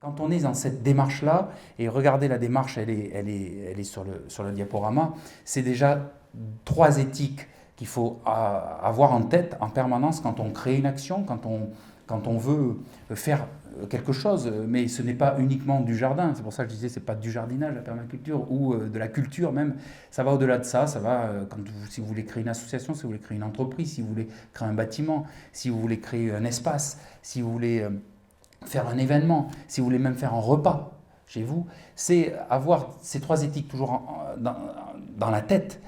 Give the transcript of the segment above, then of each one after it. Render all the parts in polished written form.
Quand on est dans cette démarche-là, et regardez la démarche, elle est sur le diaporama, c'est déjà 3 éthiques qu'il faut avoir en tête en permanence quand on crée une action, quand on veut faire quelque chose, mais ce n'est pas uniquement du jardin, c'est pour ça que je disais, c'est pas du jardinage, la permaculture, ou de la culture même, ça va au-delà de ça, ça va, si vous voulez créer une association, si vous voulez créer une entreprise, si vous voulez créer un bâtiment, si vous voulez créer un espace, si vous voulez faire un événement, si vous voulez même faire un repas chez vous, c'est avoir ces 3 éthiques toujours dans la tête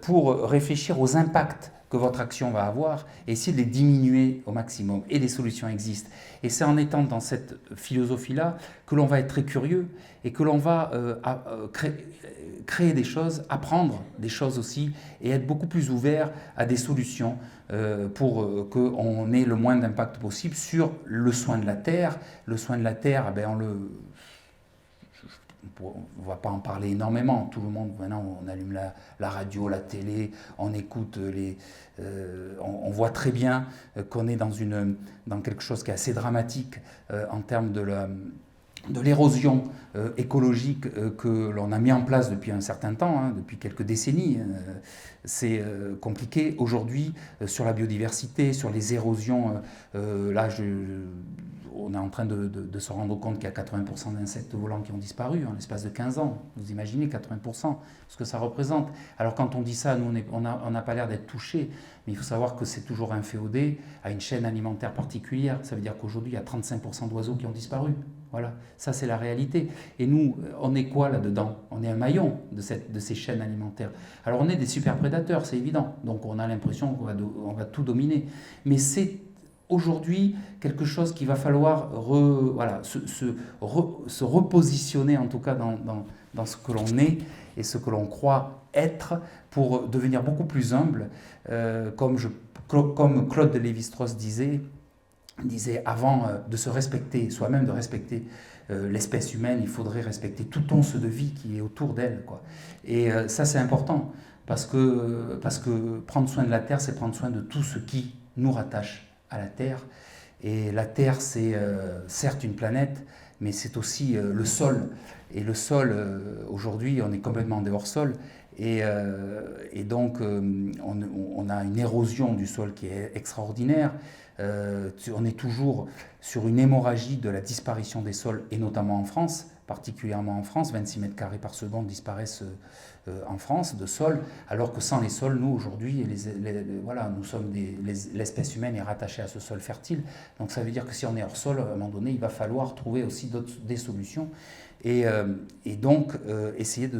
pour réfléchir aux impacts que votre action va avoir et essayer de les diminuer au maximum. Et des solutions existent. Et c'est en étant dans cette philosophie-là que l'on va être très curieux et que l'on va créer des choses, apprendre des choses aussi et être beaucoup plus ouvert à des solutions pour qu'on ait le moins d'impact possible sur le soin de la terre. Le soin de la terre, on ne va pas en parler énormément. Tout le monde, maintenant, on allume la radio, la télé, on écoute on voit très bien qu'on est dans quelque chose qui est assez dramatique en termes de l'érosion écologique que l'on a mis en place depuis un certain temps, depuis quelques décennies. C'est compliqué aujourd'hui sur la biodiversité, sur les érosions. Là, on est en train de se rendre compte qu'il y a 80% d'insectes volants qui ont disparu en l'espace de 15 ans. Vous imaginez 80%, ce que ça représente. Alors quand on dit ça, nous, on n'a pas l'air d'être touchés, mais il faut savoir que c'est toujours inféodé à une chaîne alimentaire particulière. Ça veut dire qu'aujourd'hui, il y a 35% d'oiseaux qui ont disparu. Voilà, ça c'est la réalité. Et nous, on est quoi là-dedans? On est un maillon de ces chaînes alimentaires. Alors on est des super prédateurs, c'est évident. Donc on a l'impression qu'on va tout dominer. Mais c'est aujourd'hui quelque chose qu'il va falloir se repositionner en tout cas dans ce que l'on est et ce que l'on croit être pour devenir beaucoup plus humble. Comme Claude Lévi-Strauss disait avant de se respecter, soi-même de respecter l'espèce humaine, il faudrait respecter toute once de vie qui est autour d'elle, quoi. Et ça c'est important parce que prendre soin de la terre, c'est prendre soin de tout ce qui nous rattache à la Terre. Et la Terre, c'est certes une planète, mais c'est aussi le sol. Et le sol, aujourd'hui, on est complètement dehors-sol. Et donc, on a une érosion du sol qui est extraordinaire. On est toujours sur une hémorragie de la disparition des sols, et notamment en France, particulièrement en France. 26 mètres carrés par seconde disparaissent en France de sol, alors que sans les sols, nous aujourd'hui, nous sommes l'espèce humaine est rattachée à ce sol fertile. Donc ça veut dire que si on est hors sol, à un moment donné, il va falloir trouver aussi des solutions et donc essayer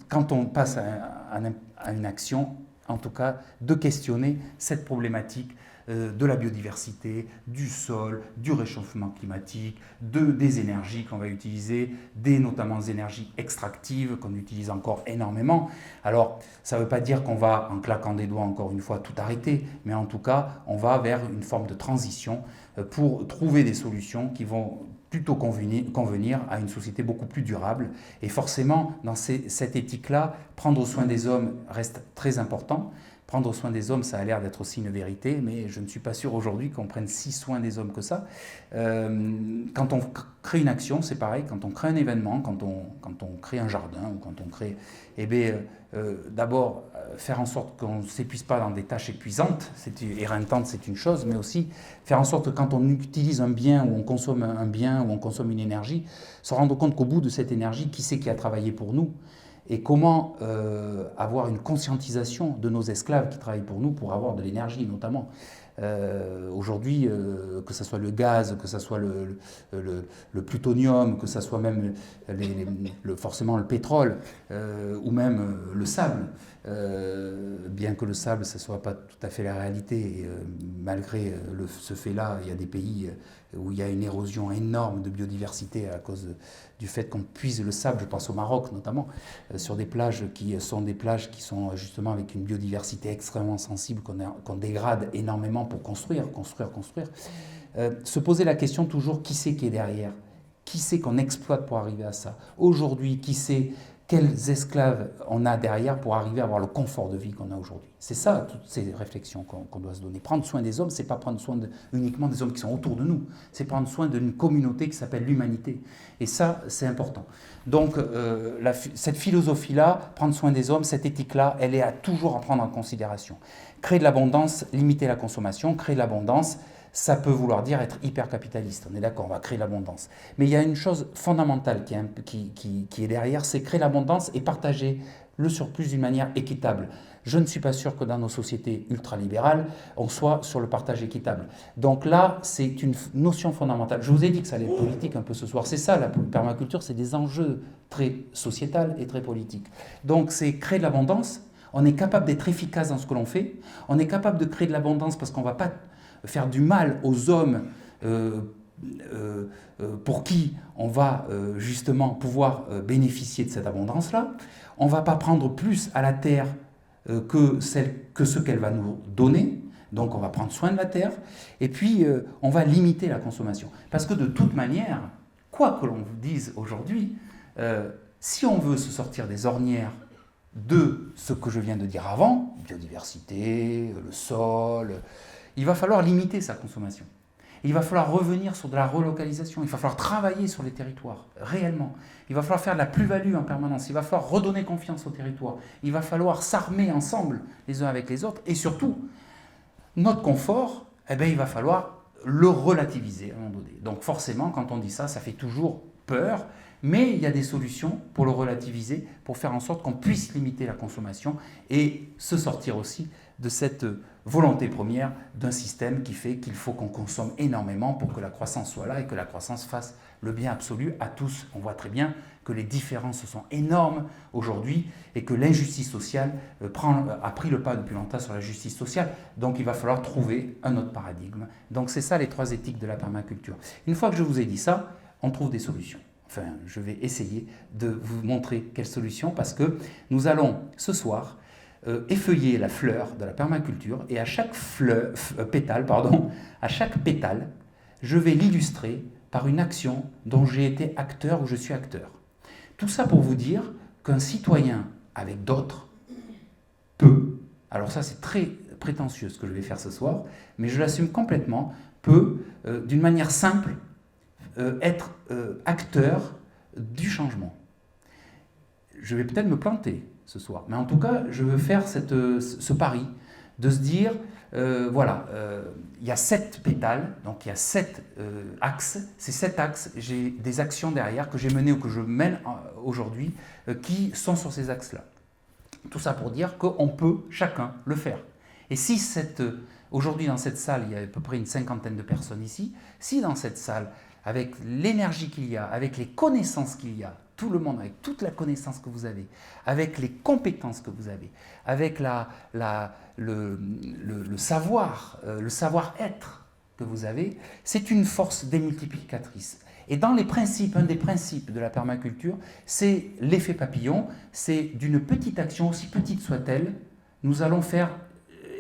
quand on passe à une action, en tout cas, de questionner cette problématique de la biodiversité, du sol, du réchauffement climatique, des énergies qu'on va utiliser, notamment des énergies extractives qu'on utilise encore énormément. Alors, ça ne veut pas dire qu'on va, en claquant des doigts encore une fois, tout arrêter, mais en tout cas, on va vers une forme de transition pour trouver des solutions qui vont plutôt convenir à une société beaucoup plus durable. Et forcément, dans cette éthique-là, prendre soin des hommes reste très important. Prendre soin des hommes, ça a l'air d'être aussi une vérité, mais je ne suis pas sûr aujourd'hui qu'on prenne si soin des hommes que ça. Quand on crée une action, c'est pareil, quand on crée un événement, quand on crée un jardin, ou quand on crée... d'abord, faire en sorte qu'on ne s'épuise pas dans des tâches épuisantes, éreintantes, c'est une chose, mais aussi faire en sorte que quand on utilise un bien, ou on consomme un bien, ou on consomme une énergie, se rendre compte qu'au bout de cette énergie, qui c'est qui a travaillé pour nous ? Et comment avoir une conscientisation de nos esclaves qui travaillent pour nous pour avoir de l'énergie notamment. Aujourd'hui, que ce soit le gaz, que ce soit le plutonium, que ce soit même forcément le pétrole ou même le sable, bien que le sable, ce ne soit pas tout à fait la réalité, et, malgré ce fait-là, il y a des pays où il y a une érosion énorme de biodiversité à cause du fait qu'on puise le sable, je pense au Maroc notamment, sur des plages qui sont justement avec une biodiversité extrêmement sensible qu'on dégrade énormément pour construire. Se poser la question toujours, qui c'est qui est derrière ? Qui c'est qu'on exploite pour arriver à ça ? Aujourd'hui, qui c'est quels esclaves on a derrière pour arriver à avoir le confort de vie qu'on a aujourd'hui. C'est ça, toutes ces réflexions qu'on doit se donner. Prendre soin des hommes, c'est pas prendre soin uniquement des hommes qui sont autour de nous, c'est prendre soin d'une communauté qui s'appelle l'humanité. Et ça, c'est important. Donc, cette philosophie-là, prendre soin des hommes, cette éthique-là, elle est à toujours à prendre en considération. Créer de l'abondance, limiter la consommation, créer de l'abondance, ça peut vouloir dire être hyper capitaliste, on est d'accord, on va créer l'abondance. Mais il y a une chose fondamentale qui est derrière, c'est créer l'abondance et partager le surplus d'une manière équitable. Je ne suis pas sûr que dans nos sociétés ultralibérales, on soit sur le partage équitable. Donc là, c'est une notion fondamentale. Je vous ai dit que ça allait être politique un peu ce soir. C'est ça, la permaculture, c'est des enjeux très sociétals et très politiques. Donc c'est créer de l'abondance, on est capable d'être efficace dans ce que l'on fait, on est capable de créer de l'abondance parce qu'on ne va pas faire du mal aux hommes pour qui on va justement pouvoir bénéficier de cette abondance-là. On ne va pas prendre plus à la terre que ce qu'elle va nous donner. Donc on va prendre soin de la terre. Et puis on va limiter la consommation. Parce que de toute manière, quoi que l'on vous dise aujourd'hui, si on veut se sortir des ornières de ce que je viens de dire avant, biodiversité, le sol, il va falloir limiter sa consommation. Il va falloir revenir sur de la relocalisation, il va falloir travailler sur les territoires, réellement. Il va falloir faire de la plus-value en permanence, il va falloir redonner confiance au territoire, il va falloir s'armer ensemble les uns avec les autres, et surtout, notre confort, il va falloir le relativiser à un moment donné. Donc forcément, quand on dit ça, ça fait toujours peur, mais il y a des solutions pour le relativiser, pour faire en sorte qu'on puisse limiter la consommation et se sortir aussi de cette volonté première d'un système qui fait qu'il faut qu'on consomme énormément pour que la croissance soit là et que la croissance fasse le bien absolu à tous. On voit très bien que les différences sont énormes aujourd'hui et que l'injustice sociale a pris le pas depuis longtemps sur la justice sociale. Donc il va falloir trouver un autre paradigme. Donc c'est ça les 3 éthiques de la permaculture. Une fois que je vous ai dit ça, on trouve des solutions. Enfin, je vais essayer de vous montrer quelles solutions parce que nous allons ce soir effeuiller la fleur de la permaculture et à chaque pétale, je vais l'illustrer par une action dont j'ai été acteur ou je suis acteur. Tout ça pour vous dire qu'un citoyen avec d'autres peut, alors ça c'est très prétentieux ce que je vais faire ce soir, mais je l'assume complètement, peut d'une manière simple être acteur du changement. Je vais peut-être me planter ce soir, mais en tout cas, je veux faire ce pari de se dire, il y a 7 pétales, donc il y a 7 axes. Ces 7 axes, j'ai des actions derrière que j'ai menées ou que je mène aujourd'hui qui sont sur ces axes-là. Tout ça pour dire qu'on peut chacun le faire. Et si aujourd'hui dans cette salle, il y a à peu près une 50aine de personnes ici, si dans cette salle, avec l'énergie qu'il y a, avec les connaissances qu'il y a, tout le monde, avec toute la connaissance que vous avez, avec les compétences que vous avez, avec le savoir-être que vous avez, c'est une force démultiplicatrice. Et dans les principes, un des principes de la permaculture, c'est l'effet papillon, c'est d'une petite action, aussi petite soit-elle, nous allons faire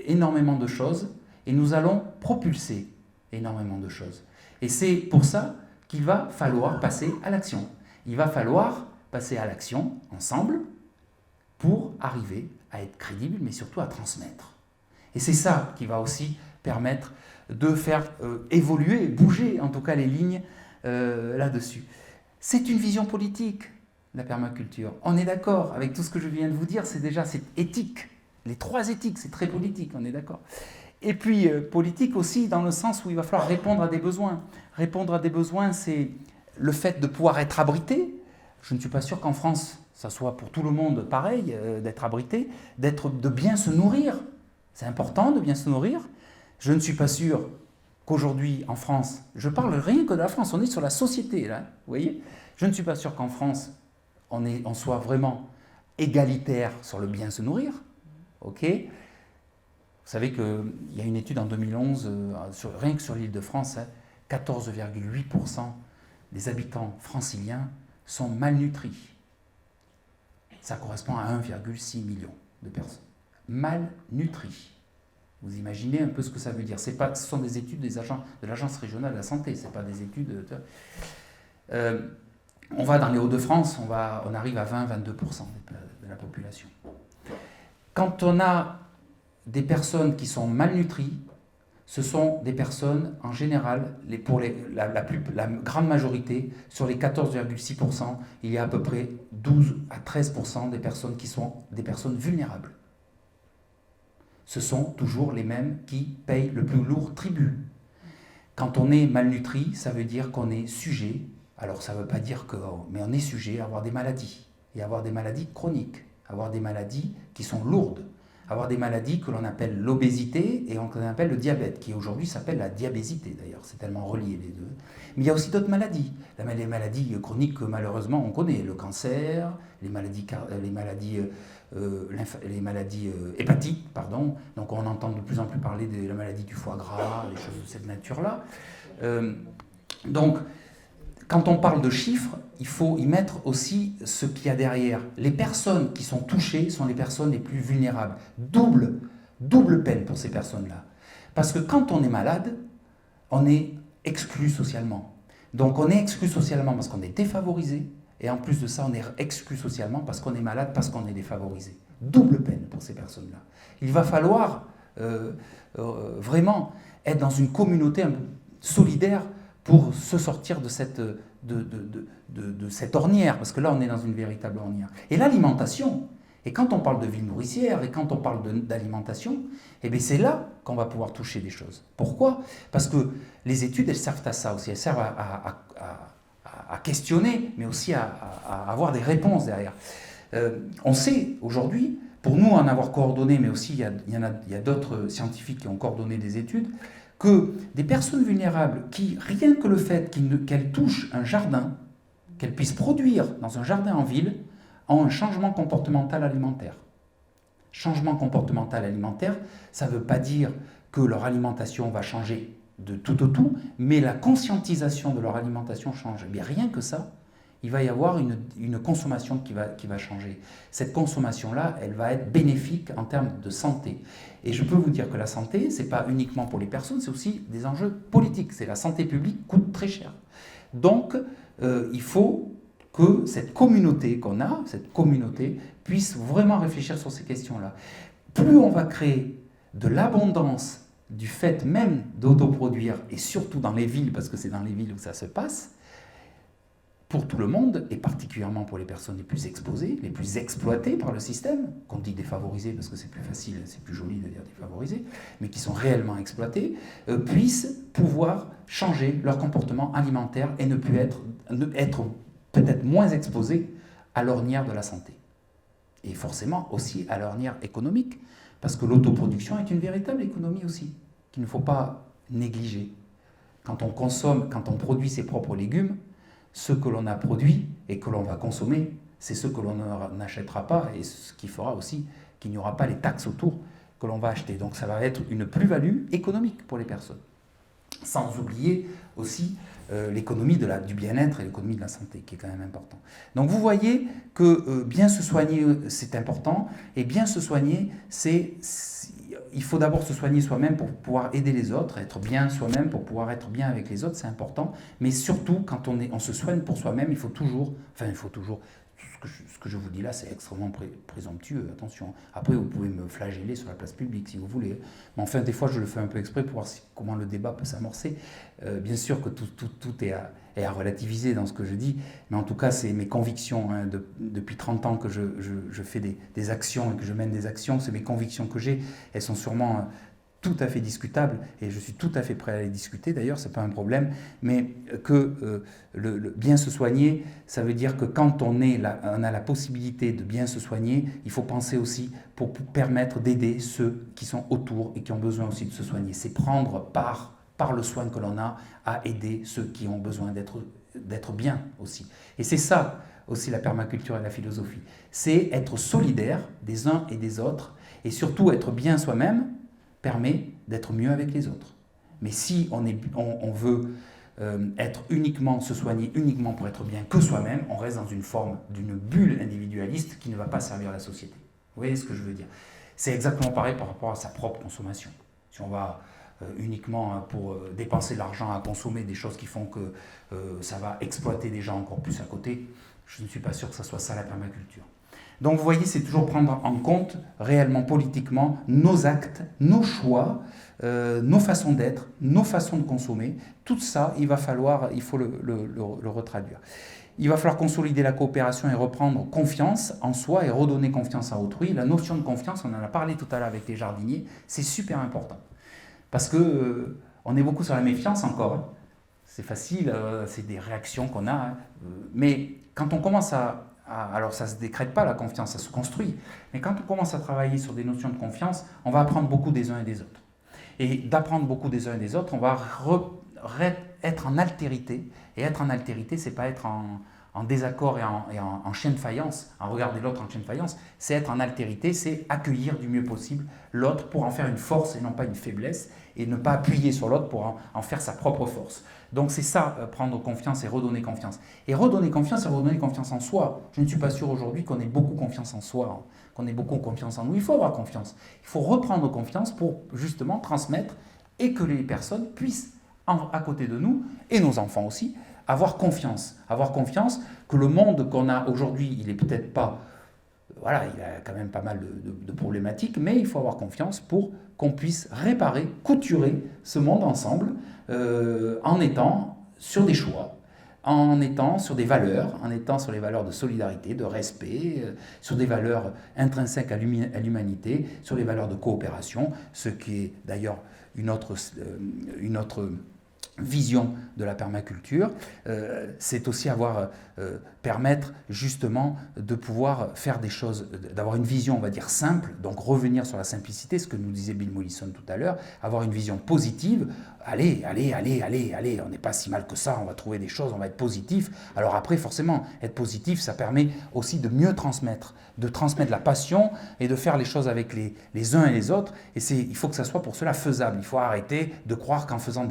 énormément de choses et nous allons propulser énormément de choses. Et c'est pour ça qu'il va falloir passer à l'action. Il va falloir passer à l'action ensemble pour arriver à être crédible, mais surtout à transmettre. Et c'est ça qui va aussi permettre de faire évoluer, bouger en tout cas les lignes là-dessus. C'est une vision politique, la permaculture. On est d'accord avec tout ce que je viens de vous dire, c'est éthique. Les 3 éthiques, c'est très politique, on est d'accord. Et puis politique aussi dans le sens où il va falloir répondre à des besoins. Répondre à des besoins, c'est le fait de pouvoir être abrité. Je ne suis pas sûr qu'en France, ça soit pour tout le monde pareil, d'être abrité, de bien se nourrir. C'est important de bien se nourrir. Je ne suis pas sûr qu'aujourd'hui, en France, je parle rien que de la France, on est sur la société, là, vous voyez. Je ne suis pas sûr qu'en France, on soit vraiment égalitaire sur le bien se nourrir, ok. Vous savez qu'il y a une étude en 2011, rien que sur l'île de France, 14,8% des habitants franciliens sont malnutris. Ça correspond à 1,6 million de personnes. Malnutris. Vous imaginez un peu ce que ça veut dire. Ce sont des études de l'Agence régionale de la santé, ce n'est pas des études... on va dans les Hauts-de-France, on arrive à 20-22% de la population. Quand on a des personnes qui sont malnutries, ce sont des personnes, en général, la grande majorité, sur les 14,6%, il y a à peu près 12 à 13% des personnes qui sont des personnes vulnérables. Ce sont toujours les mêmes qui payent le plus lourd tribut. Quand on est malnutri, ça veut dire qu'on est sujet, alors ça ne veut pas dire que, mais on est sujet à avoir des maladies, et avoir des maladies chroniques, avoir des maladies qui sont lourdes, avoir des maladies que l'on appelle l'obésité et qu'on appelle le diabète, qui aujourd'hui s'appelle la diabésité d'ailleurs, c'est tellement relié les deux. Mais il y a aussi d'autres maladies, les maladies chroniques que malheureusement on connaît, le cancer, les maladies hépatiques, pardon. Donc on entend de plus en plus parler de la maladie du foie gras, des choses de cette nature-là. Donc, quand on parle de chiffres, il faut y mettre aussi ce qu'il y a derrière. Les personnes qui sont touchées sont les personnes les plus vulnérables. Double peine pour ces personnes-là. Parce que quand on est malade, on est exclu socialement. Donc on est exclu socialement parce qu'on est défavorisé, et en plus de ça, on est exclu socialement parce qu'on est malade, parce qu'on est défavorisé. Double peine pour ces personnes-là. Il va falloir vraiment être dans une communauté un peu solidaire pour se sortir de cette ornière, parce que là on est dans une véritable ornière. Et l'alimentation, et quand on parle de vie nourricière, et quand on parle d'alimentation, eh bien c'est là qu'on va pouvoir toucher des choses. Pourquoi? Parce que les études, elles servent à ça aussi, elles servent à questionner, mais aussi à avoir des réponses derrière. On sait aujourd'hui, pour nous en avoir coordonné, mais aussi il y a d'autres scientifiques qui ont coordonné des études, que des personnes vulnérables qui, rien que le fait qu'elles touchent un jardin, qu'elles puissent produire dans un jardin en ville, ont un changement comportemental alimentaire. Changement comportemental alimentaire, ça ne veut pas dire que leur alimentation va changer de tout au tout, mais la conscientisation de leur alimentation change. Mais rien que ça, il va y avoir une consommation qui va changer. Cette consommation-là, elle va être bénéfique en termes de santé. Et je peux vous dire que la santé, ce n'est pas uniquement pour les personnes, c'est aussi des enjeux politiques. La santé publique coûte très cher. Donc, il faut que cette communauté qu'on a, cette communauté, puisse vraiment réfléchir sur ces questions-là. Plus on va créer de l'abondance du fait même d'autoproduire, et surtout dans les villes, parce que c'est dans les villes où ça se passe, pour tout le monde, et particulièrement pour les personnes les plus exposées, les plus exploitées par le système, qu'on dit défavorisées parce que c'est plus facile, c'est plus joli de dire défavorisées, mais qui sont réellement exploitées, puissent pouvoir changer leur comportement alimentaire et ne plus être peut-être moins exposés à l'ornière de la santé. Et forcément aussi à l'ornière économique, parce que l'autoproduction est une véritable économie aussi, qu'il ne faut pas négliger. Quand on consomme, quand on produit ses propres légumes, ce que l'on a produit et que l'on va consommer, c'est ce que l'on n'achètera pas, et ce qui fera aussi qu'il n'y aura pas les taxes autour que l'on va acheter. Donc ça va être une plus-value économique pour les personnes. Sans oublier aussi l'économie du bien-être et l'économie de la santé, qui est quand même important. Donc vous voyez que bien se soigner, c'est important, et bien se soigner, il faut d'abord se soigner soi-même pour pouvoir aider les autres, être bien soi-même pour pouvoir être bien avec les autres, c'est important. Mais surtout, quand on se soigne pour soi-même, il faut toujours, ce que je vous dis là, c'est extrêmement présomptueux, attention. Après, vous pouvez me flageller sur la place publique si vous voulez. Mais enfin, des fois, je le fais un peu exprès pour voir comment le débat peut s'amorcer. Bien sûr que tout est à relativiser dans ce que je dis, mais en tout cas, c'est mes convictions. Depuis 30 ans que je fais des actions et que je mène des actions, c'est mes convictions que j'ai. Elles sont sûrement tout à fait discutables, et je suis tout à fait prêt à les discuter, d'ailleurs, ce n'est pas un problème, mais que le bien se soigner, ça veut dire que quand on a la possibilité de bien se soigner, il faut penser aussi pour permettre d'aider ceux qui sont autour et qui ont besoin aussi de se soigner. C'est prendre par le soin que l'on a à aider ceux qui ont besoin d'être bien aussi. Et c'est ça aussi la permaculture et la philosophie. C'est être solidaire des uns et des autres, et surtout être bien soi-même permet d'être mieux avec les autres. Mais si on veut se soigner uniquement pour être bien que soi-même, on reste dans une forme d'une bulle individualiste qui ne va pas servir la société. Vous voyez ce que je veux dire? C'est exactement pareil par rapport à sa propre consommation. Si on va uniquement pour dépenser de l'argent à consommer des choses qui font que ça va exploiter des gens encore plus à côté. Je ne suis pas sûr que ce soit ça la permaculture. Donc vous voyez, c'est toujours prendre en compte réellement politiquement nos actes, nos choix, nos façons d'être, nos façons de consommer. Tout ça, il faut le retraduire. Il va falloir consolider la coopération et reprendre confiance en soi et redonner confiance à autrui. La notion de confiance, on en a parlé tout à l'heure avec les jardiniers, c'est super important. Parce que on est beaucoup sur la méfiance encore. Hein. C'est facile, c'est des réactions qu'on a. Hein. Mais quand on commence alors ça ne se décrète pas la confiance, ça se construit. Mais quand on commence à travailler sur des notions de confiance, on va apprendre beaucoup des uns et des autres. Et d'apprendre beaucoup des uns et des autres, on va être en altérité. Et être en altérité, c'est pas être en désaccord et en chien de faïence, en regarder l'autre en chien de faïence, c'est être en altérité, c'est accueillir du mieux possible l'autre pour en faire une force et non pas une faiblesse, et ne pas appuyer sur l'autre pour en faire sa propre force. Donc c'est ça, prendre confiance et redonner confiance. Et redonner confiance et redonner confiance en soi. Je ne suis pas sûr aujourd'hui qu'on ait beaucoup confiance en soi, hein, qu'on ait beaucoup confiance en nous. Il faut avoir confiance. Il faut reprendre confiance pour justement transmettre et que les personnes puissent, à côté de nous, et nos enfants aussi, avoir confiance. Avoir confiance que le monde qu'on a aujourd'hui, il n'est peut-être pas... Voilà, il a quand même pas mal de problématiques, mais il faut avoir confiance pour qu'on puisse réparer, couturer ce monde ensemble en étant sur des choix, en étant sur des valeurs, en étant sur les valeurs de solidarité, de respect, sur des valeurs intrinsèques à l'humanité, sur les valeurs de coopération, ce qui est d'ailleurs une autre vision de la permaculture, c'est aussi permettre justement de pouvoir faire des choses, d'avoir une vision, on va dire, simple, donc revenir sur la simplicité, ce que nous disait Bill Mollison tout à l'heure, avoir une vision positive, allez, on n'est pas si mal que ça, on va trouver des choses, on va être positif. Alors après, forcément, être positif, ça permet aussi de mieux transmettre, la passion et de faire les choses avec les uns et les autres, et il faut que ça soit pour cela faisable. Il faut arrêter de croire qu'en faisant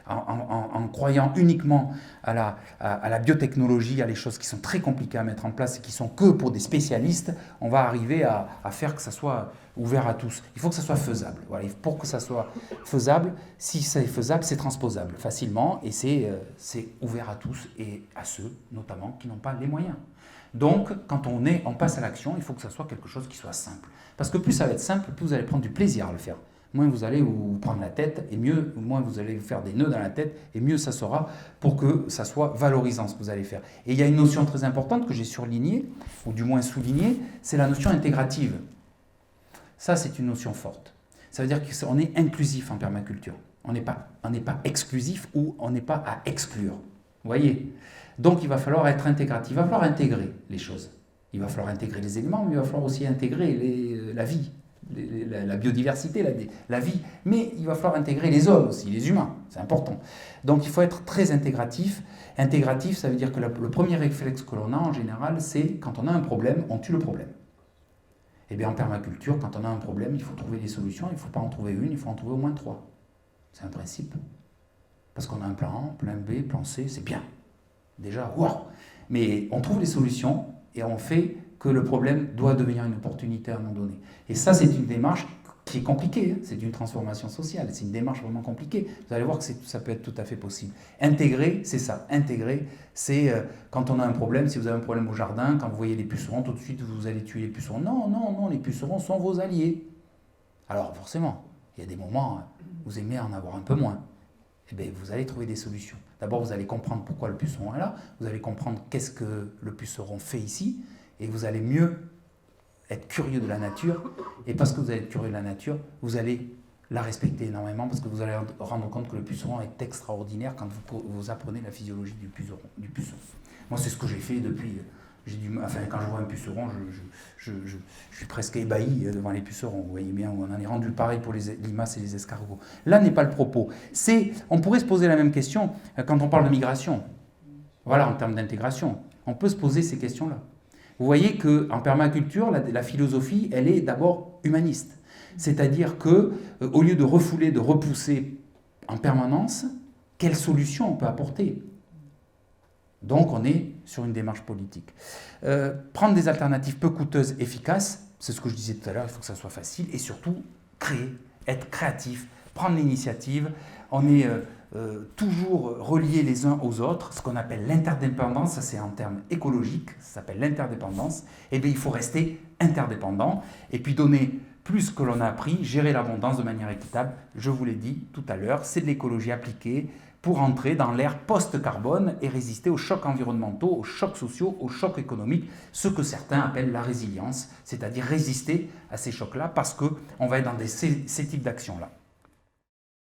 en croyant uniquement à la biotechnologie, à les choses qui sont très compliquées à mettre en place et qui sont que pour des spécialistes, on va arriver à faire que ça soit ouvert à tous. Il faut que ça soit faisable. Voilà. Pour que ça soit faisable, si c'est faisable, c'est transposable facilement et c'est ouvert à tous et à ceux notamment qui n'ont pas les moyens. Donc, quand on passe à l'action, il faut que ça soit quelque chose qui soit simple. Parce que plus ça va être simple, plus vous allez prendre du plaisir à le faire. Moins vous allez vous prendre la tête, et moins vous allez vous faire des nœuds dans la tête, et mieux ça sera pour que ça soit valorisant ce que vous allez faire. Et il y a une notion très importante que j'ai surlignée, ou du moins soulignée, c'est la notion intégrative. Ça, c'est une notion forte. Ça veut dire qu'on est inclusif en permaculture. On n'est pas exclusif ou on n'est pas à exclure. Vous voyez ? Donc il va falloir être intégratif, il va falloir intégrer les choses. Il va falloir intégrer les éléments, mais il va falloir aussi intégrer la vie. La biodiversité, la vie, mais il va falloir intégrer les hommes aussi, les humains, c'est important. Donc il faut être très intégratif. Intégratif, ça veut dire que le premier réflexe que l'on a en général, c'est quand on a un problème, on tue le problème. Et bien en permaculture, quand on a un problème, il faut trouver des solutions, il ne faut pas en trouver une, il faut en trouver au moins 3. C'est un principe. Parce qu'on a un plan A, plan B, plan C, c'est bien. Déjà, waouh. Mais on trouve les solutions et on fait que le problème doit devenir une opportunité à un moment donné. Et ça, c'est une démarche qui est compliquée, hein. C'est une transformation sociale, c'est une démarche vraiment compliquée. Vous allez voir que ça peut être tout à fait possible. Intégrer, c'est ça. Intégrer, c'est quand on a un problème, si vous avez un problème au jardin, quand vous voyez les pucerons, tout de suite, vous allez tuer les pucerons. Non, les pucerons sont vos alliés. Alors, forcément, il y a des moments où vous aimez en avoir un peu moins. Eh bien, vous allez trouver des solutions. D'abord, vous allez comprendre pourquoi le puceron est là, vous allez comprendre qu'est-ce que le puceron fait ici, et vous allez mieux être curieux de la nature, et parce que vous allez être curieux de la nature, vous allez la respecter énormément, parce que vous allez rendre compte que le puceron est extraordinaire quand vous apprenez la physiologie du puceron. Moi, c'est ce que j'ai fait depuis... quand je vois un puceron, je suis presque ébahi devant les pucerons. Vous voyez bien, on en est rendu pareil pour les limaces et les escargots. Là n'est pas le propos. On pourrait se poser la même question quand on parle de migration. Voilà, en termes d'intégration. On peut se poser ces questions-là. Vous voyez qu'en permaculture, la philosophie, elle est d'abord humaniste. C'est-à-dire qu'au lieu de refouler, de repousser en permanence, quelle solution on peut apporter ? Donc on est sur une démarche politique. Prendre des alternatives peu coûteuses, efficaces, c'est ce que je disais tout à l'heure, il faut que ça soit facile, et surtout créer, être créatif, prendre l'initiative, on est toujours reliés les uns aux autres, ce qu'on appelle l'interdépendance, ça c'est en termes écologiques, ça s'appelle l'interdépendance, et bien il faut rester interdépendant, et puis donner plus que l'on a appris, gérer l'abondance de manière équitable, je vous l'ai dit tout à l'heure, c'est de l'écologie appliquée pour entrer dans l'ère post-carbone et résister aux chocs environnementaux, aux chocs sociaux, aux chocs économiques, ce que certains appellent la résilience, c'est-à-dire résister à ces chocs-là parce qu'on va être dans ces types d'actions-là.